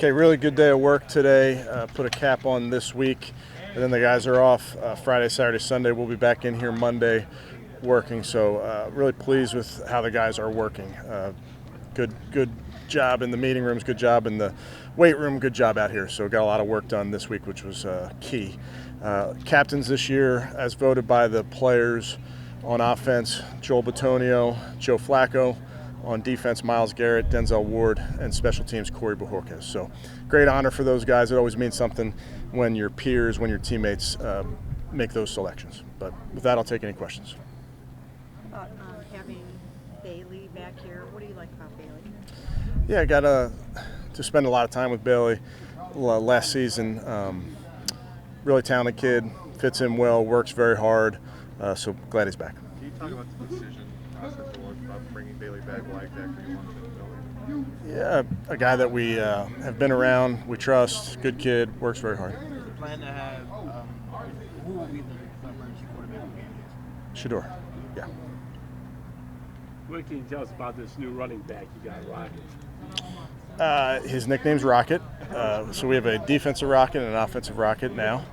Okay, really good day of work today. Put a cap on this week, and then the guys are off Friday, Saturday, Sunday. We'll be back in here Monday working, so really pleased with how the guys are working. Good job in the meeting rooms, good job in the weight room, good job out here. So got a lot of work done this week, which was key. Captains this year, as voted by the players: on offense, Joel Bitonio, Joe Flacco; on defense, Myles Garrett, Denzel Ward; and special teams, Corey Bojorquez. So great honor for those guys. It always means something when your peers, when your teammates make those selections. But with that, I'll take any questions. About having Bailey back here, what do you like about Bailey? Yeah, I got to spend a lot of time with Bailey last season. Really talented kid, fits in well, works very hard, so glad he's back. Can you talk about the decision process about bringing Bailey back? Why exactly you wanted to do it? Yeah, a guy that we have been around, we trust, good kid, works very hard. Is the plan to have, who will be the emergency quarterback in game days? Shador, yeah. What can you tell us about this new running back you got, Rocket? His nickname's Rocket. So we have a defensive Rocket and an offensive Rocket now.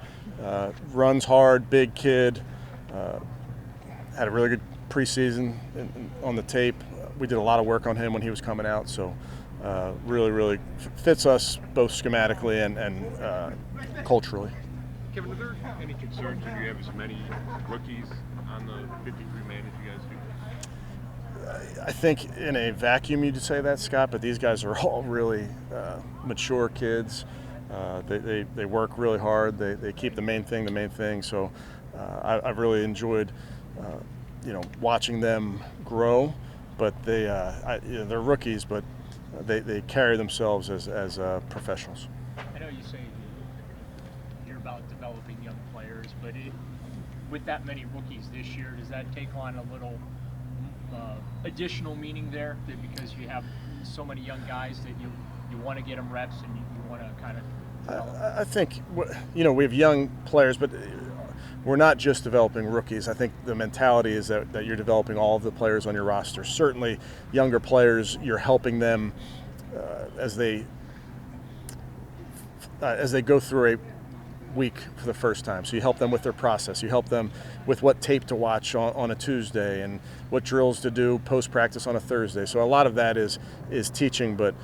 Runs hard, big kid. Had a really good preseason on the tape. We did a lot of work on him when he was coming out, so really fits us both schematically and culturally. Kevin, are there any concerns that you have as many rookies on the 53-man as you guys do? I think in a vacuum you'd say that, Scott, but these guys are all really mature kids. They work really hard. They keep the main thing. So I've really enjoyed watching them grow. But they're rookies, but they carry themselves as professionals. I know you say you're about developing young players, but with that many rookies this year, does that take on a little additional meaning there? Because you have so many young guys that you want to get them reps and you want to kind of develop. I think we have young players, but we're not just developing rookies. I think the mentality is that you're developing all of the players on your roster. Certainly younger players, you're helping them as they go through a week for the first time. So you help them with their process. You help them with what tape to watch on a Tuesday and what drills to do post-practice on a Thursday. So a lot of that is teaching, but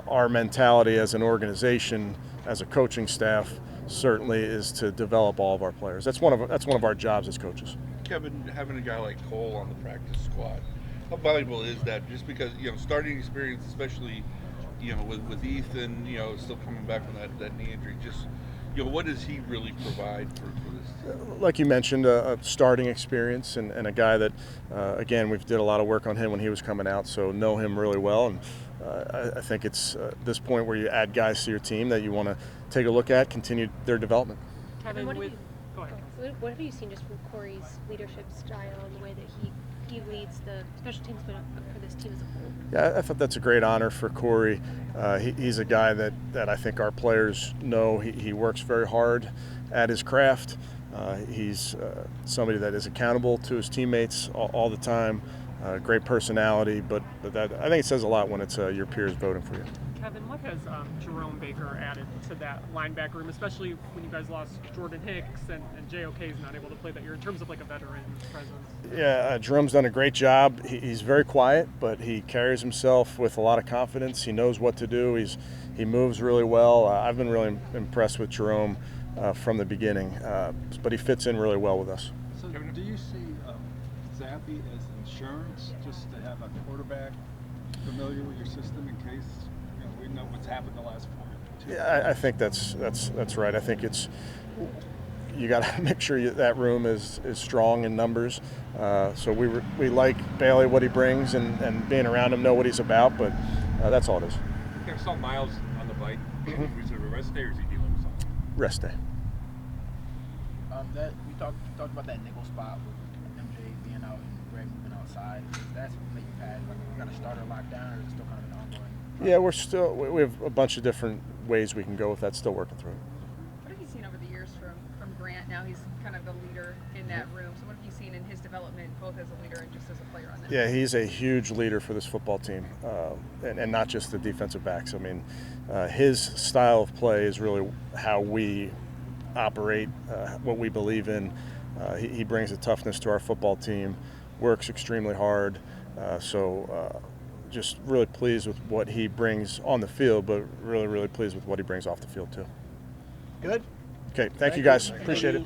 our mentality as an organization, as a coaching staff, certainly is to develop all of our players. That's one of our jobs as coaches. Kevin, having a guy like Cole on the practice squad, how valuable is that? Just because starting experience, especially with Ethan, still coming back from that knee injury, just what does he really provide for this team? Like you mentioned, a starting experience and a guy that, again, we've did a lot of work on him when he was coming out, so know him really well. And I think it's this point where you add guys to your team that you want to take a look at, continue their development. Kevin, Go ahead. what have you seen just from Corey's leadership style and the way that he leads the special teams, but for this team as a whole? Yeah, I thought that's a great honor for Corey. He's a guy that I think our players know. He works very hard at his craft. He's somebody that is accountable to his teammates all the time. Great personality, but that, I think it says a lot when it's your peers voting for you. Kevin, what has Jerome Baker added to that linebacker room, especially when you guys lost Jordan Hicks and JOK is not able to play that year, in terms of like a veteran presence? Yeah, Jerome's done a great job. He's very quiet, but he carries himself with a lot of confidence. He knows what to do. He moves really well. I've been really impressed with Jerome from the beginning, but he fits in really well with us. So do you see Zappy as insurance, just to have a quarterback familiar with your system in case we know what's happened the last 4 years? Yeah, I think that's right. I think you got to make sure that room is strong in numbers. So we like Bailey, what he brings, and being around him, know what he's about. But that's all it is. I saw Myles on the bike. Was it a rest day or is he dealing with something? Rest day. We talked about that nickel spot with MJ being out and Greg moving outside. Is that something that you've had? Like, we got a starter locked down, or is it still kind of an ongoing? Yeah, we have a bunch of different ways we can go with that. Still working through it. What have you seen over the years from Grant? Now he's kind of the leader in that room. So what have you seen in his development development, both as a leader and just as a player on that. Yeah, he's a huge leader for this football team, and not just the defensive backs. I mean, his style of play is really how we operate, what we believe in. He brings a toughness to our football team, works extremely hard. Just really pleased with what he brings on the field, but really, really pleased with what he brings off the field too. Good. Okay, thank you guys. Appreciate it.